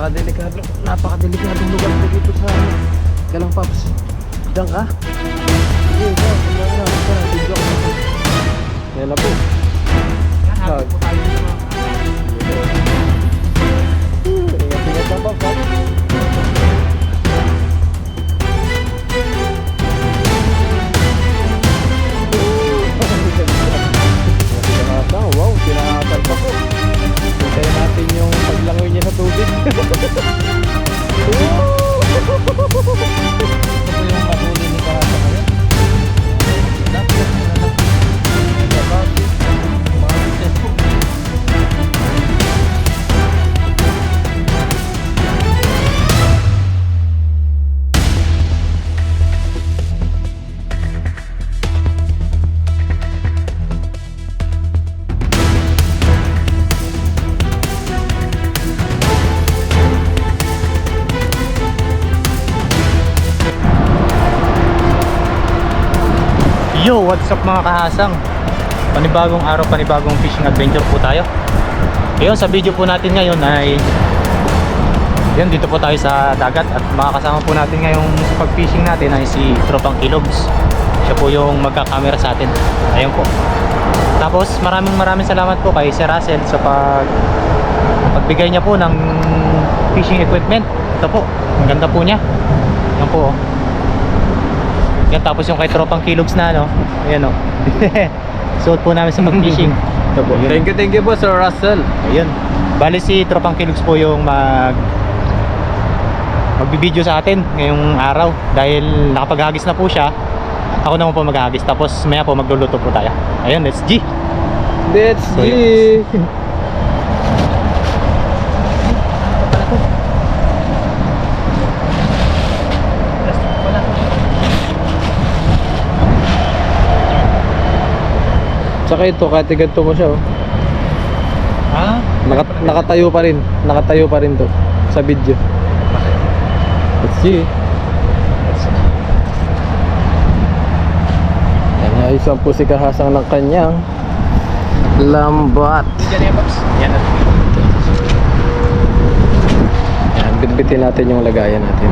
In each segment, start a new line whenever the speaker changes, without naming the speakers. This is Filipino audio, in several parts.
napakadelikadong lugar na dito sa Galang Pops. Diyan ka? Sige, diyan. Video ko. Yan na po.
Hanapin po tayo sa mga
Ingat-ingat lang Pops. Wow, pinakakal pa po. Hintayin natin yung paglangoy niya sa tubig. Ito yung mahuli ni Karasa ngayon.
Yo, what's up mga kahasang? Panibagong araw, panibagong fishing adventure po tayo. Ngayon, sa video po natin ngayon ay yan, dito po tayo sa dagat. At makakasama po natin ngayong pag-fishing natin ay si Tropang Kilogs. Siya po yung magkakamera sa atin. Ayun po. Tapos maraming salamat po kay Sir Russell sa pagbigay niya po ng fishing equipment. Ito po, ang ganda po niya. Yan po. Yan, tapos yung kay Tropang Kilogs na ano, ayan o. Suot po namin sa mag-fishing. Ito po.
Thank you po Sir Russell.
Ayun. Bali si Tropang Kilogs po yung magbibideo sa atin ngayong araw. Dahil nakapaghagis na po siya. Ako naman po maghagis. Tapos maya po magluluto po tayo. Ayun, let's G.
Let's
So,
G. Tsaka ito, kahit ganito mo siya oh.
Ha?
Nakatayo pa rin. Nakatayo pa rin to sa video. Let's see. Yan, ayusan po si Kahasang ng kanyang lambat.
Diyan yan, Pops. Yan.
Yan, bitbitin natin yung lagayan natin.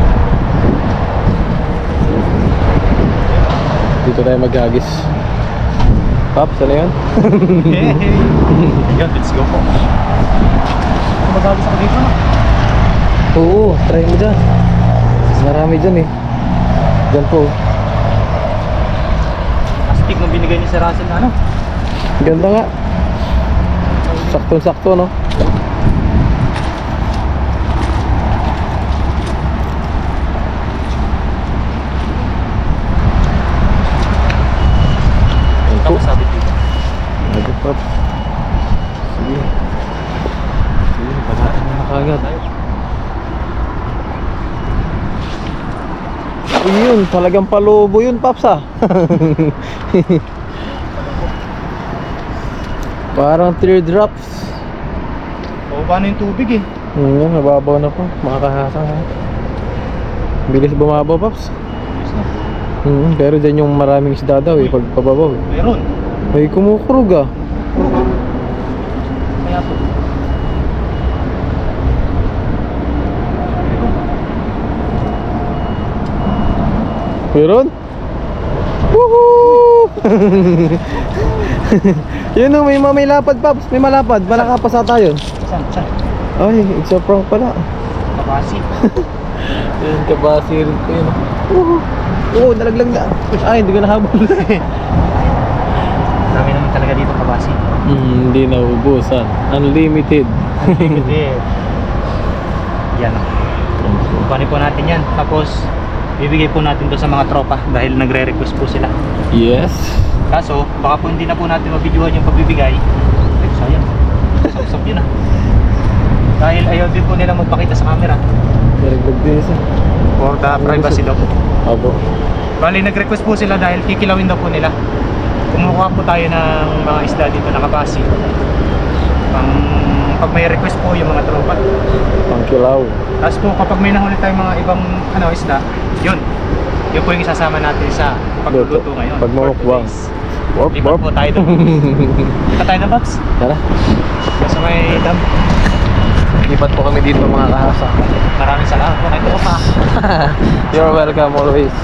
Dito tayo maghagis. Pops, ano yun?
Yan, let's go po. Maghagis ako dito na.
Oo, try mo dyan. Marami dyan eh. Dyan po.
Astig nung binigay ni Sir Russell na ano.
Ganda nga. Sakto-sakto no.
Tapos sabi dito.
Lagi Pops. Sige. Sige, bagaan mo na kagad. Yun, talagang palubo yun Pops ah. Parang teardrops.
O paano yung tubig eh?
Yun, nababaw na po. Makakahasang ha. Bilis bumabaw Pops. Pero dyan yung maraming isda daw eh, pag pababaw eh.
Meron.
May kumukurog ah.
Kaya po.
Meron? Woohoo! Yun o, may lapad Pops, may malapad. Malakapasa tayo.
Saan?
Ay, it's a prank pala.
Kapasi.
Yun, kabasi rin ko yun. Woohoo! Oo, nalaglag na. Ay, hindi ko nahabol.
Dami naman talaga dito kabasi.
Hindi naubusan. Unlimited.
Hindi. Yan. Kukunin po natin yan. Tapos bibigay po natin to sa mga tropa dahil nagre-request po sila.
Yes.
Kaso baka po hindi na po natin mabidyohan yung pagbibigay. Ay, sayang. Usap yun ah. Dahil ayaw din po nila magpakita sa camera.
Nalaglag din isa.
For the privacy daw.
Abo.
Bali nag-request po sila dahil kikilawin daw po nila. Kumukuha po tayo ng mga isda dito na kabasi. Pag may request po yung mga tropa.
Pangkilaw.
Tapos po kapag may nahuli tayong mga ibang isda, yun po yung isasama natin sa pagluluto ngayon.
Pagmamukbang. Warp,
Lipat po tayo doon. Lipat tayo na, Babs.
Tara.
Kasi may dam.
Lipat po kami dito mga kahasa.
Maraming salamat po kayo pa.
You're welcome always.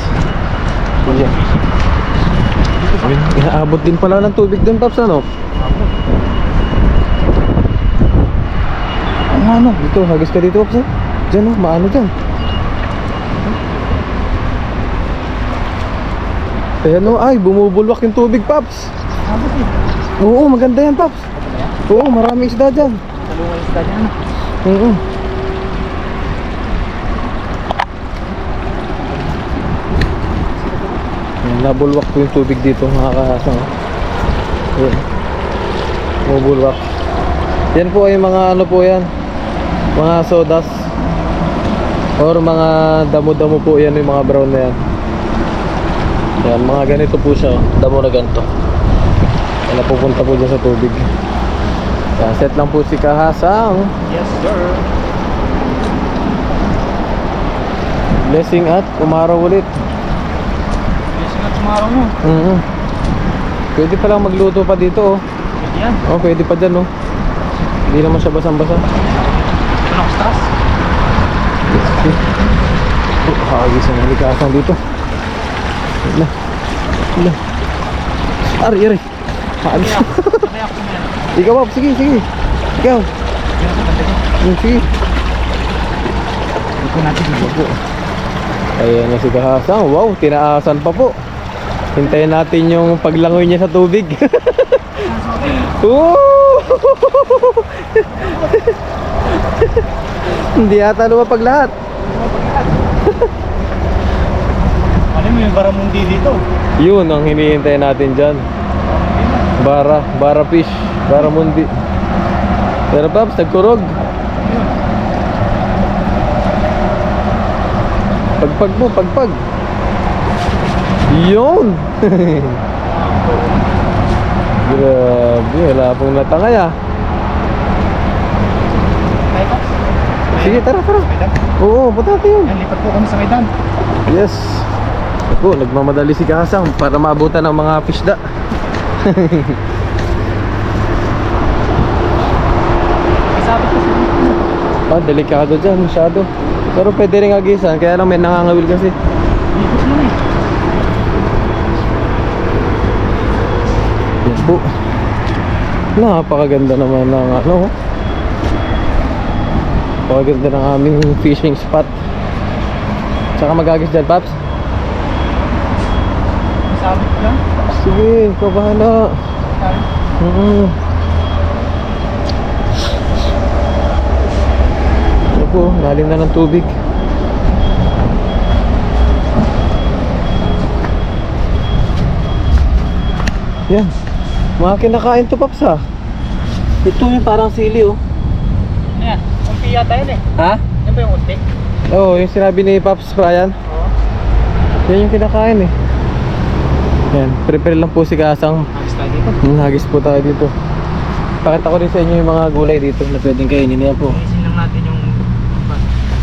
Yeah. Inaabot din pala ng tubig dun, Paps, ano? Ano? Dito, hagis ka dito, Paps, eh. Diyan, oh, maano dyan. Ayan, oh, ay, bumubulwak yung tubig, Paps. Oo, maganda yan, Paps. Oo, marami isda dyan.
Talungan isda dyan.
Oo. Ayan, nabulwak po yung tubig dito, mga kahasang. Ayan. Bumubulwak. Yan po ay mga ano po yan, mga sodas. Or mga damo-damo po yan, yung mga brown na yan. Yan, mga ganito po siya, oh. Damo na ganito. Yan, napupunta po dyan sa tubig. Yan, set lang po si kahasang.
Yes, sir.
Blessing at umaraw ulit.
Blessing at tomorrow mo.
Pwede pa lang magluto pa dito, oh.
Pwede yan.
Oh, pwede pa dyan, oh. Hindi naman siya basang-basa.
Ito na stars.
Oh, hagis ang halikasang dito. Wala. Wala. Ari, ari. Hagis.
Kaya ako yan.
Ikaw, Bob. Sige, sige. Ikaw. Sige.
Ito natin dito.
Ayan na si kahasang. Wow, tinaasan pa po. Hintayin natin yung paglangoy niya sa tubig. Woo! Hindi ata lumapag lahat.
Alam mo yung baramundi dito?
Yun ang hinihintay natin dyan. Bara fish, baramundi. Pero Paps, nagkurog. Pagpag mo, pagpag. Yun. Grabe, wala pong natangay, ah.
Kaya pa?
Sige, tara, tara.
Maidan?
Oo, punta natin yun.
Yan, lipat po kami sa Maidan.
Yes. Ako, nagmamadali si Kasang para maabutan ng mga fisda.
Isabit ko sa dito.
Ah, delikado dyan, masyado. Pero pwede rin agisan, kaya lang may nangangawil kasi.
Ikot mo na eh.
Yan po. Napakaganda naman ng ano. Napakaganda ng aming fishing spot. Tsaka mag-agis dyan, Paps.
Isabit lang.
Sige, ikaw bahala. Ano po, lalim na ng tubig. Yan. Mga kinakain to, Paps, ha. Ito yung parang sili, oh.
Ano yan? Unti yata yun eh.
Ha?
Yan ba yung unti?
Oo, yung sinabi ni Paps Ryan.
Oo.
Yan yung kinakain, eh. Yan, prepare lang po si Kasang.
Hagis tayo dito.
Hagis po tayo dito. Pakita ko rin sa inyo yung mga gulay dito na pwedeng kainin niya po.
Linisin lang natin yung...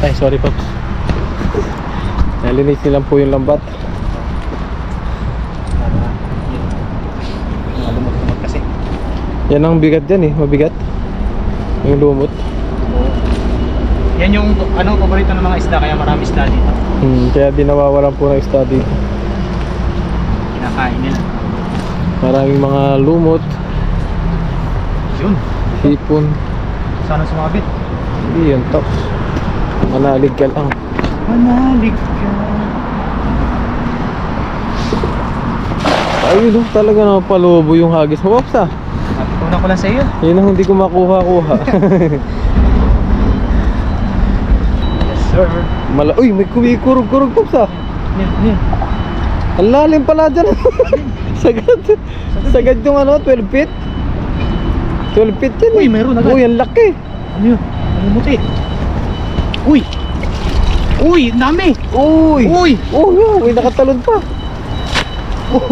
Ay, sorry, Paps. Nalinisin lang po yung lambat.
Lumot-lumot kasi.
Yan ang bigat dyan, eh. Mabigat. Yung lumot.
Yan yung ano, paborito ng mga isda, kaya marami isda dito.
Kaya di nawawalan po ng isda dito.
Kinakain nila.
Maraming mga lumot,
Yun.
hipon.
Sana sumabit.
Hindi yan, Tops. Manalig ka lang.
Manalig ka.
Ayun, oh, talaga na palubo yung hagis mo, Paps, ah.
Natutunan ko lang sa iyo.
Yun ang hindi ko makuha-kuha.
Yes, sir.
Uy, may kumikurog-kurog, Paps, ah.
Yan.
Ang lalim pala dyan. Sagad. Sagad yung ano, 12 feet. 12 feet yan, eh.
Uy, meron agad.
Uy, ang laki.
Ano yun? Namumuti. Uy! Uy! Dami!
Uy.
Uy!
Oh, yeah, may nakatalon pa.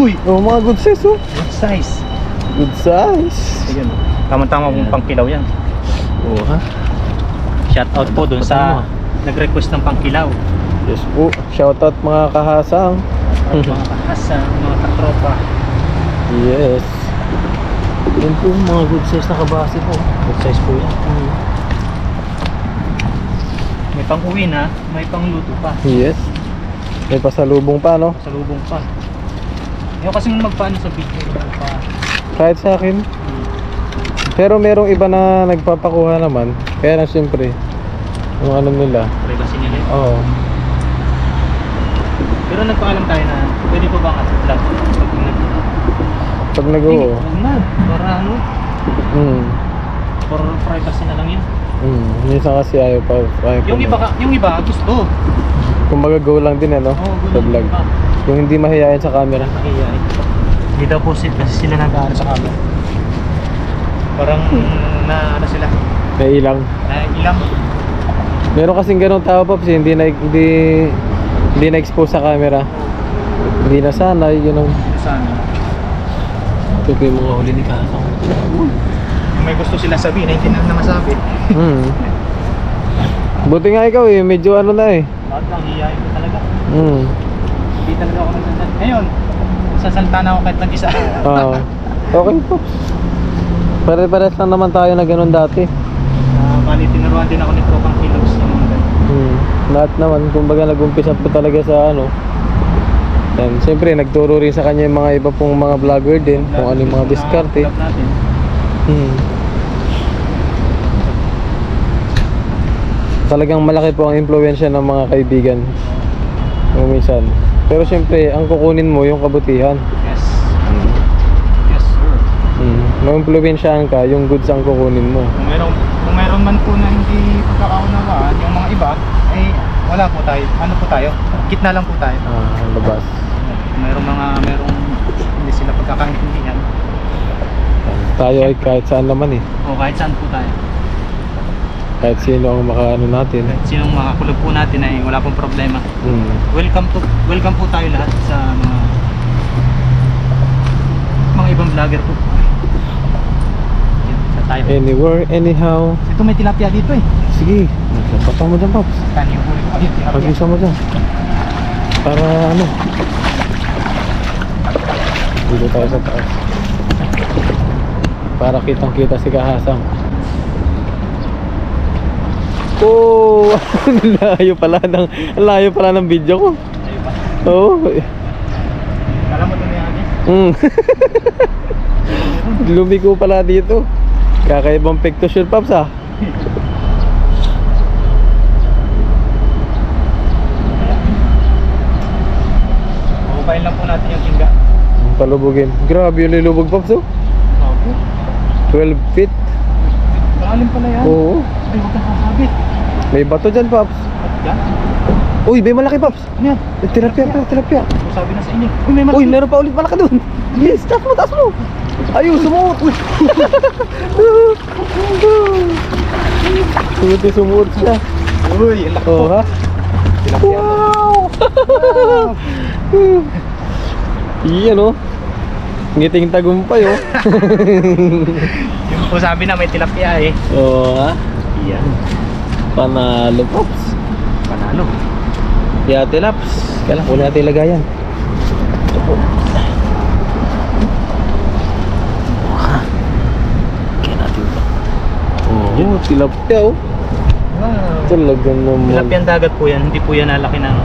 Uy!
Oh, mga good size, oh.
Good size.
Good size.
Ayun. Tama-tama kung pangkilaw yan.
Oh, ha?
Shout out po dun sa nag-request ng pangkilaw.
Yes po. Shoutout mga kahasang.
At mga kahasa, mga katropa.
Yes. Yan po mga good size na kabase po.
Good size po yan. May pang-uwi na, may pang-luto pa.
Yes. May pasalubong pa, no?
Sa lubong pa. Ayaw kasi magpaano sa video. Pa.
Kahit sa akin. Pero merong iba na nagpapakuha naman. Kaya na siyempre, yung ano nila.
Privacy nila.
Oo.
Pero nagpaalam tayo na pwede pa bang at-vlog
Pag nag-oo.
Huwag na. Para ano? For privacy na lang yun.
Minsan kasi ayaw pa.
Yung iba gusto.
Kung mag-go lang din, ano?
Oo,
Sa vlog. Yung hindi mahihayin sa camera.
Mahihayin. Hindi daw po kasi sila nag-aano sa camera. Parang na ano sila.
May ilang.
Na ilang.
Meron kasing ganun tao, Pops, hindi na-expose sa camera. Hindi na sanay, gano'n.
Sana.
Ito yung mga huli ni Kasa.
May gusto sila sabihin na hindi na masabi.
Buti nga ikaw eh, medyo ano na eh.
Bakit lang hihayin ko talaga. Hindi talaga ako nagsasalita. Ngayon, sasalita na ako kahit nag-isa.
Oo. Okay, Pops. Pare-pares lang naman tayo na ganun dati.
Bali, tinuruan din ako ni Tropang Kilos ng mga ganun.
Lahat naman, kumbaga nag-umpisa po talaga sa ano. Yan, siyempre nagturo rin sa kanya yung mga iba pong mga vlogger din, kung ano yung mga diskarte.
Vlog natin.
Talagang malaki po ang impluwensya ng mga kaibigan. Yung minsan. Pero siyempre, ang kukunin mo yung kabutihan.
Yes. Yes, sir.
Mag-impluwensyahan ka, yung goods ang kukunin mo.
Kung meron man po na hindi pagkakaunawaan, yung mga iba, eh wala po tayo. Ano po tayo? Gitna lang po tayo.
Labas.
Merong hindi sila pagkakaintindihan.
Tayo ay kahit saan naman eh.
O kahit saan po tayo.
Kahit sino ang makaano natin.
Kahit sinong makakulog po natin ay wala pong problema. Welcome po tayo lahat sa mga ibang vlogger po. Yan, sa tayo.
Anywhere, anyhow.
Ito may tilapia dito eh.
Sige, patang mo dyan, Pops.
Kanyang huli ko. Ayun, tilapia.
Pag-isa mo dyan. Para ano. Dito tayo sa taas. Para kitang kita si Kahasang. Oh, layo pala ng video ko.
Ayun ba?
Oo.
Kala mo doon yung
Lumiko pala dito. Kakaibang picture shoot, Pops, ah.
Bukain lang po natin yung tingga.
Palubugin. Grabe yung nilubog, Pops, oh.
Opo.
12 feet.
Malalim pala yan.
Oo.
Ay, huwag kang kakabit.
May bato dyan, Pops.
Yan.
Uy, may malaki, Pops.
Ano yan?
Tilapia.
Sabi na sa inyo. Uy, may malaki.
Uy, meron pa ulit malaki dun. Yes, taas mo. Ayun, sumuot. Sumuot siya.
Uy, ang laki
Oh,
po.
ha?
Tilapia.
Wow! Iyan, oh. Ngiting tagumpay, oh.
Yung po sabi na may tilapia eh.
Oo, ha?
Iya.
Panalo, Pops.
Panalo.
Yate laps. Kaya lang, kunin natin yung lagayan. Ito po. Kaya natin ito. Oo, tilapia, oh.
Wow.
Talaga naman.
Tilapia dagat po yan. Hindi po yan nalaki ng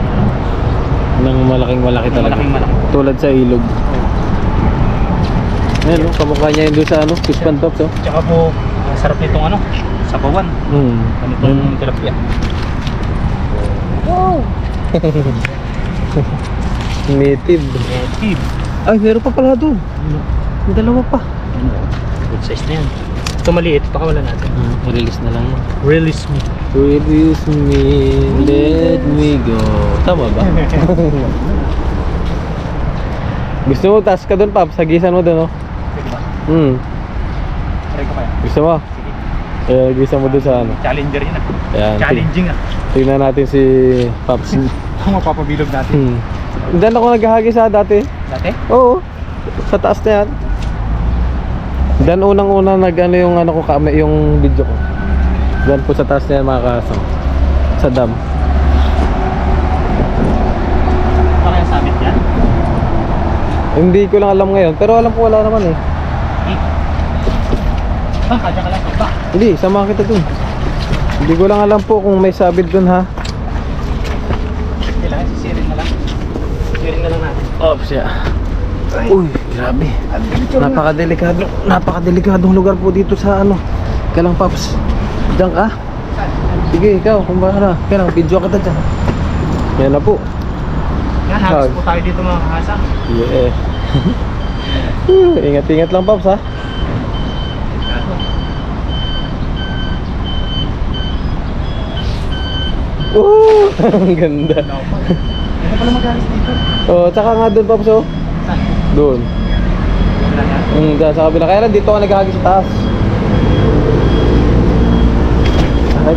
Malaking malaki talaga.
malaki.
Tulad sa ilog. Ayan, oh, kamukha niya yun doon sa ano, Pispan Pops, oh.
Tsaka po, ang sarap nitong ano, sabawan. Ganitong tilapia.
Wow! Native.
Native.
Ay, meron pa pala doon. May dalawa pa.
Good size na yan. Ito maliit, pakawalan natin.
Release na lang yan.
Release me.
Release me, let me go. Tama ba? Gusto mo, taas ka doon, Pops. Sagisan mo doon, oh.
Pwede ba? Try ko kaya.
Gusto mo?
Sige.
Gisa mo doon sa ano.
Challenger yun ah.
Ayan.
Challenging ah.
Tingnan natin si Pops.
Ang mapapabilog natin.
Diyan ako naghahagi sa dati.
Dati?
Oo. Sa taas na yan. Dan unang-una nag-ano yung ano ko, yung video ko. Diyan po sa taas na yan, mga kasang. Sa dam.
Baka yung sabit yan?
Hindi ko lang alam ngayon, pero alam ko wala naman eh.
Kadya ka lang ba?
Hindi, sama kita dun. Hindi ko lang alam po kung may sabit dun ha.
Kailangan sisirin na lang. Sisirin na lang natin.
Ops, yeah. Uy, grabe. Napakadelikadong lugar po dito sa ano. Kailang Paps. Diyan ka? Sige, ikaw, kung bahala. Kailang video kita dyan. Yan na po.
Yan, halos po tayo dito mga kahasang.
Yeah. Ingat-ingat lang Paps ha. Ang ganda.
Ano pala mag-alis dito?
Oh, tsaka nga doon Paps oh.
Saan?
Doon.
Wala yan?
Dyan sa kabila. Kaya lang dito ka naghahagi sa taas. Ay.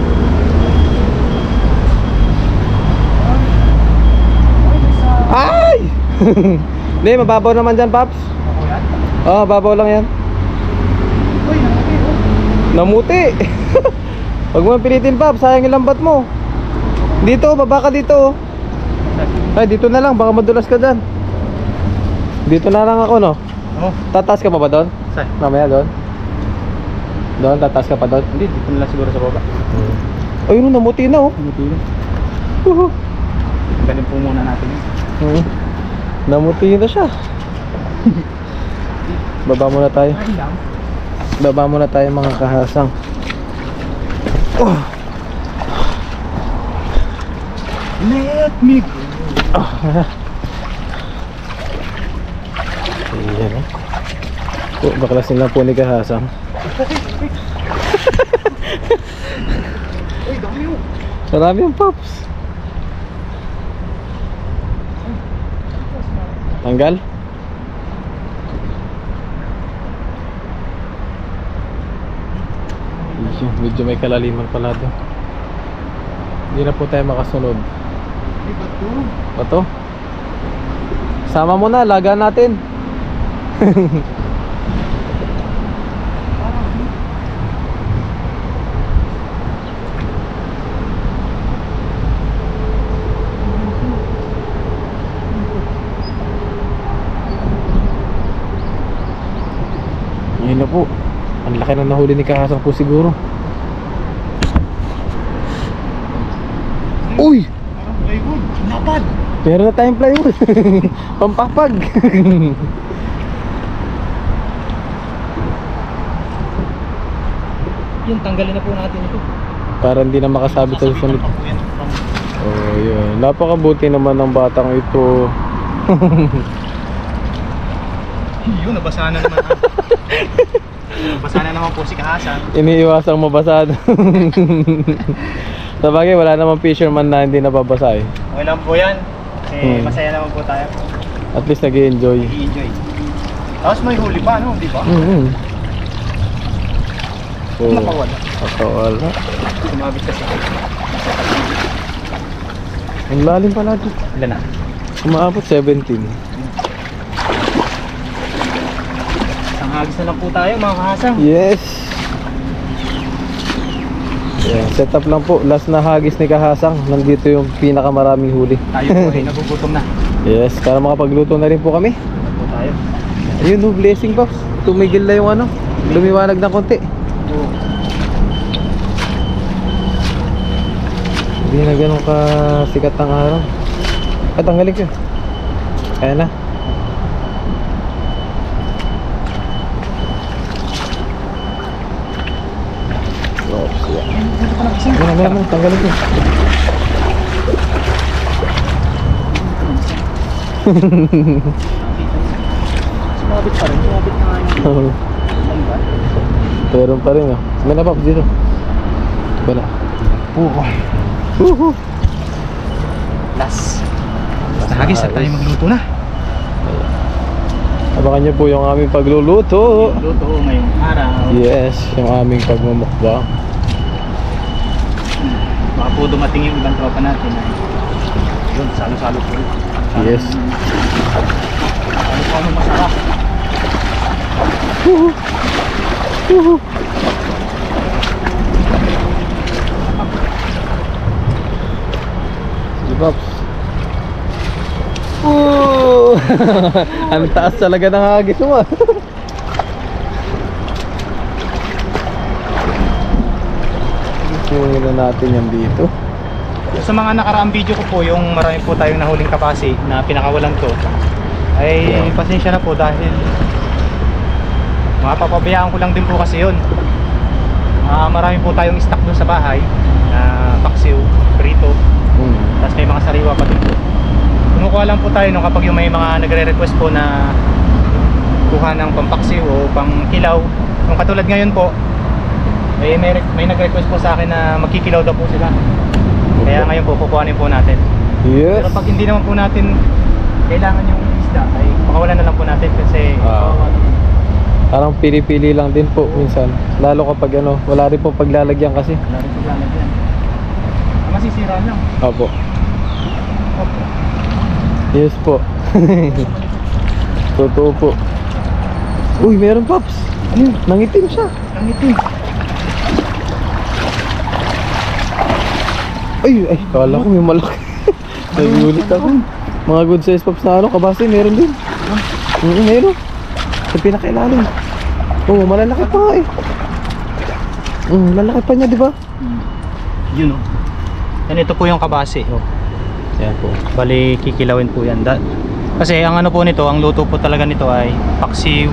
Ay! Hindi, mababaw naman dyan Paps.
Ako yan?
Oh, babaw lang yan.
Uy, namuti oh.
Namuti. Huwag mo pilitin Paps, sayang yung lambat mo. Dito, baba ka dito. Ay, dito na lang, baka madulas ka dyan. Dito na lang ako, no?
Oh,
Tataas ka pa ba doon?
saan?
Mamaya doon? Doon, tataas ka pa doon?
Hindi, dito na lang siguro sa baba.
Ayun, namuti na oh.
Namuti na.
Uhu.
Galing po muna natin yun.
Namuti na siya. Baba muna tayo.
Ay lang.
Baba muna tayo mga kahasang. Oh.
Let me go.
Oh. Ayan eh. Oh, baklasin lang po ni kahasang.
Uy, dami yun.
Marami yung Pops. Tanggal? Medyo may kalaliman pala doon. Hindi na po tayo makasunod.
Ay, bato.
Bato? Sama mo na, laga natin. Yun na po. Ang laki na nahuli ni Kahasang po siguro. Uy!
Parang plywood. Lapad.
Meron na tayong plywood. Pampapag.
Yung tanggalin na po natin ito.
Para hindi na makasabit sa susunod. Oh, yun. Napakabuti naman ng batang ito.
Yun, nabasa na naman. Nabasa na naman po si Kahasan.
Iniiwasang mabasa. Sa bagay, wala namang fisherman na hindi nababasa eh.
Okay lang po yan. Kasi masaya naman po tayo.
At least nag-i-enjoy.
I-enjoy. Tapos may huli pa, ano? Di ba?
Oh,
Nakawala.
nakawala.
Sumabit kasi.
Ang lalim pala dito.
Ilan na?
Umaabot 17.
Isang hagis na lang po tayo mga kahasang.
Yes. Yeah, set up lang po. Last na hagis ni Kahasang. Nandito yung pinakamaraming huli.
Tayo po ay nagugutom na.
Yes, para makapagluto na rin po kami.
Ano po tayo?
Ayun, no, blessing box. Tumigil na yung ano. Lumiwanag ng konti.
Oo.
Hindi na ganun ka sikat ang araw. At tanggalin ko. Kaya na. Oops, yeah. Meron, tanggalin ko.
Sumabit pa rin. Sumabit na nga yung lambat.
Meron pa rin oh. May napaps dito. Wala.
Oo. Last. Basta hagis at tayo magluto na.
Abangan nyo po yung aming pagluluto.
Luto ngayong araw.
Yes, yung aming pagmumukbang.
Baka po dumating yung ibang tropa natin ay yun, salo-salo po.
Yes.
Ano po ano masarap.
Sige Pops. Ang taas talaga ng hagis mo ah. Tanungin na natin yan dito.
Sa mga nakaraang video ko po, yung marami po tayong nahuling kapasi na pinakawalan to, ay pasensya na po dahil mapapabayaan ko lang din po kasi yun. Marami po tayong stock dun sa bahay na paksiw, prito, tapos may mga sariwa pa din po. Kumukuha lang po tayo no, kapag yung may mga nagre-request po na kuha ng pampaksiw o pangkilaw. Yung katulad ngayon po, may nag-request po sa akin na magkikilaw daw po sila. Kaya ngayon po, kukuhanin po natin.
Yes.
Pero pag hindi naman po natin kailangan yung isda, ay pakawalan na lang po natin kasi
Parang pili-pili lang din po minsan. Lalo kapag ano, wala rin po paglalagyan kasi.
wala rin paglalagyan. Masisira lang.
Opo. Yes po. Totoo po. Uy, meron Pops. Ano yun? Nangitim siya.
Nangitim.
Ay, kala ko may malaki. Nagulit ako. Mga good size Pops na ano, kabase, meron din. Meron. Sa pinakailalim. Oo, malalaki pa nga eh. Lalaki pa niya, di ba?
Yun o. Yan, ito po yung kabase. Yan po. Bali, kikilawin po yan. Kasi ang ano po nito, ang luto po talaga nito ay paksiw,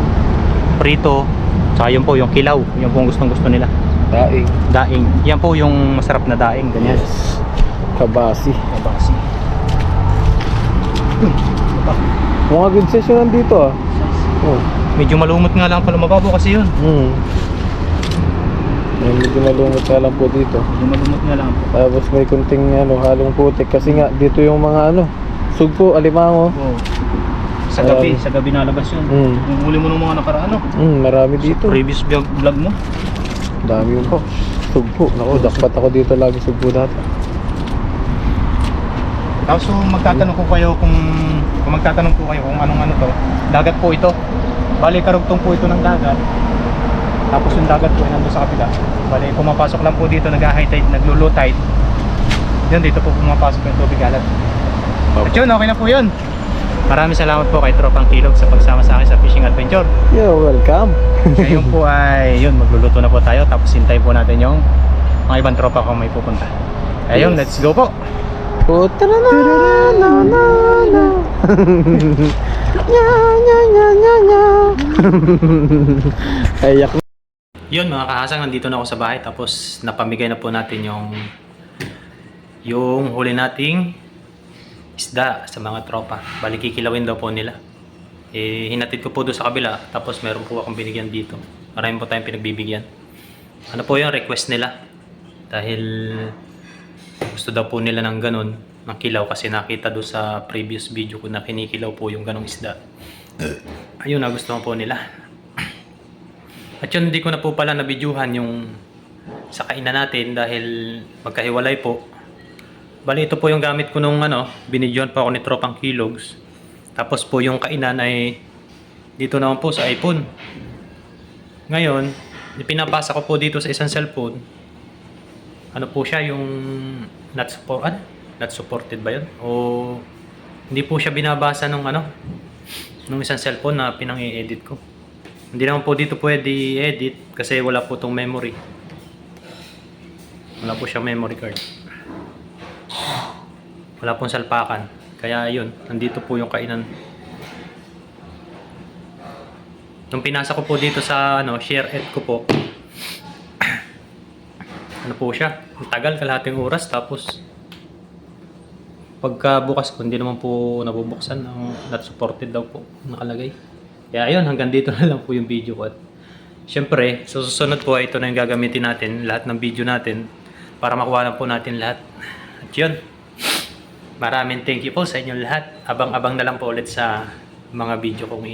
prito, tsaka yun po yung kilaw. Yan po ang gustong gusto nila.
Daing.
Daing. Yan po yung masarap na daing. Ganyan.
Yes. Kabasi.
Kabase.
Mga good size yun nandito ah. Oh.
Medyo malumot nga lang pala, mababaw kasi yun.
Medyo malumot nga lang po dito.
Medyo malumot nga lang po.
Tapos may kunting ano, halong putik kasi nga dito yung mga ano, sugpo, alimango.
Oh. Sa gabi nalabas yun. Yung huli mo ng mga nakaraan, no?
Marami dito.
Previous vlog mo.
Dami yun po. Sugpo. Naku, dakpat ako dito lagi sugpo dati.
Tapos magtatanong ko kayo kung anong ano to. Dagat po ito. Bali karugtong po ito ng dagat. Tapos yung dagat po ay nandun sa kabila. Bali pumapasok lang po dito, nag-high tide, naglo-low tide. Yan, dito po pumapasok yung tubig alat. At yun, okay na po yun. Maraming salamat po kay Tropang Kilog sa pagsama sa akin sa fishing adventure.
You're welcome.
Ngayon po ay yun, magluluto na po tayo. Tapos hintayin po natin yung mga ibang tropa kung may pupunta. Ayun,
Yes.
let's go po.
Oh, na. Ayak.
Yun mga kahasang, nandito na ako sa bahay. Tapos napamigay na po natin yung huli nating isda sa mga tropa. Bali kikilawin daw po nila. Hinatid ko po doon sa kabila. Tapos meron po akong binigyan dito. Marami po tayong pinagbibigyan. Ano po yung request nila? Dahil gusto daw po nila ng ganun, ng kilaw, kasi nakita doon sa previous video ko na kinikilaw po yung ganong isda. Ayun, nagustuhan po nila. At yun, hindi ko na po pala nabidyuhan yung sa kainan natin dahil magkahiwalay po. Bali, ito po yung gamit ko nung binidyohan pa ako ni Tropang Kilogs. Tapos po yung kainan ay dito naman po sa iPhone. Ngayon, pinapasa ko po dito sa isang cellphone. Ano po siya, yung not supported ba yun? O hindi po siya binabasa nung nung isang cellphone na pinang-i-edit ko. Hindi naman po dito pwede i-edit kasi wala po tong memory. Wala po siya memory card. Wala pong salpakan. Kaya yun, nandito po yung kainan. Nung pinasa ko po dito sa share it ko po. Ano po siya? Ang tagal, kalahating oras. Tapos pagka bukas ko, hindi naman po nabubuksan. Not supported daw po nakalagay. Kaya ayun, hanggang dito na lang po yung video ko. At syempre, sa susunod po ito na yung gagamitin natin, lahat ng video natin, para makuha na po natin lahat. At yun, maraming thank you po sa inyong lahat. Abang-abang na lang po ulit sa mga video kong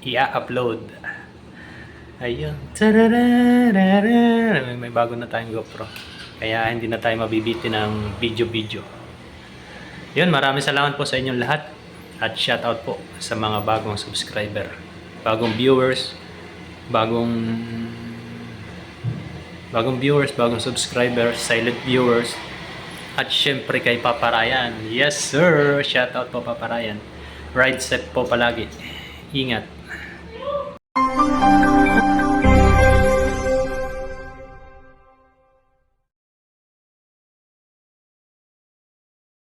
i-upload. Ayun. May bago na tayong GoPro. Kaya hindi na tayo mabibitin ng video-video. Yun, maraming salamat po sa inyong lahat. At shoutout po sa mga bagong subscriber, bagong viewers, bagong subscribers, silent viewers. At syempre kay Papa Ryan. Yes sir! Shoutout po Papa Ryan. Ride set po palagi. Ingat.